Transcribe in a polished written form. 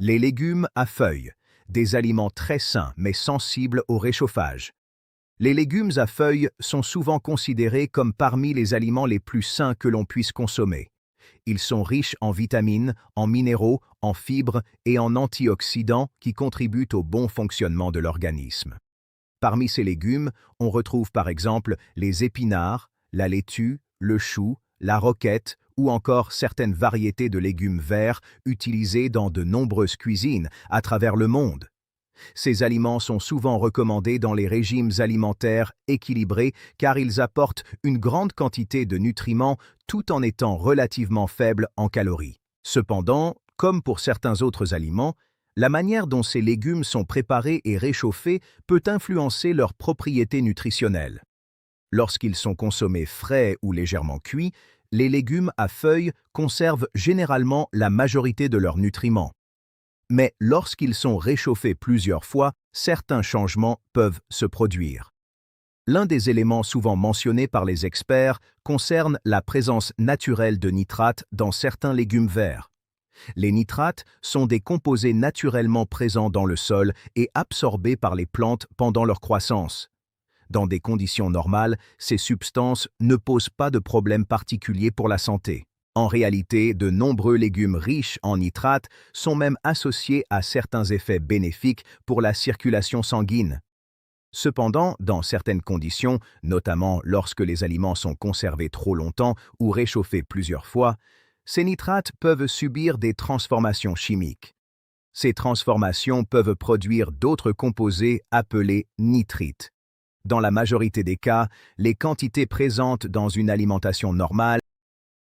Les légumes à feuilles, des aliments très sains mais sensibles au réchauffage. Les légumes à feuilles sont souvent considérés comme parmi les aliments les plus sains que l'on puisse consommer. Ils sont riches en vitamines, en minéraux, en fibres et en antioxydants qui contribuent au bon fonctionnement de l'organisme. Parmi ces légumes, on retrouve par exemple les épinards, la laitue, le chou, la roquette ou encore certaines variétés de légumes verts utilisés dans de nombreuses cuisines à travers le monde. Ces aliments sont souvent recommandés dans les régimes alimentaires équilibrés car ils apportent une grande quantité de nutriments tout en étant relativement faibles en calories. Cependant, comme pour certains autres aliments, la manière dont ces légumes sont préparés et réchauffés peut influencer leurs propriétés nutritionnelles. Lorsqu'ils sont consommés frais ou légèrement cuits, les légumes à feuilles conservent généralement la majorité de leurs nutriments. Mais lorsqu'ils sont réchauffés plusieurs fois, certains changements peuvent se produire. L'un des éléments souvent mentionnés par les experts concerne la présence naturelle de nitrates dans certains légumes verts. Les nitrates sont des composés naturellement présents dans le sol et absorbés par les plantes pendant leur croissance. Dans des conditions normales, ces substances ne posent pas de problème particulier pour la santé. En réalité, de nombreux légumes riches en nitrates sont même associés à certains effets bénéfiques pour la circulation sanguine. Cependant, dans certaines conditions, notamment lorsque les aliments sont conservés trop longtemps ou réchauffés plusieurs fois, ces nitrates peuvent subir des transformations chimiques. Ces transformations peuvent produire d'autres composés appelés nitrites. Dans la majorité des cas, les quantités présentes dans une alimentation normale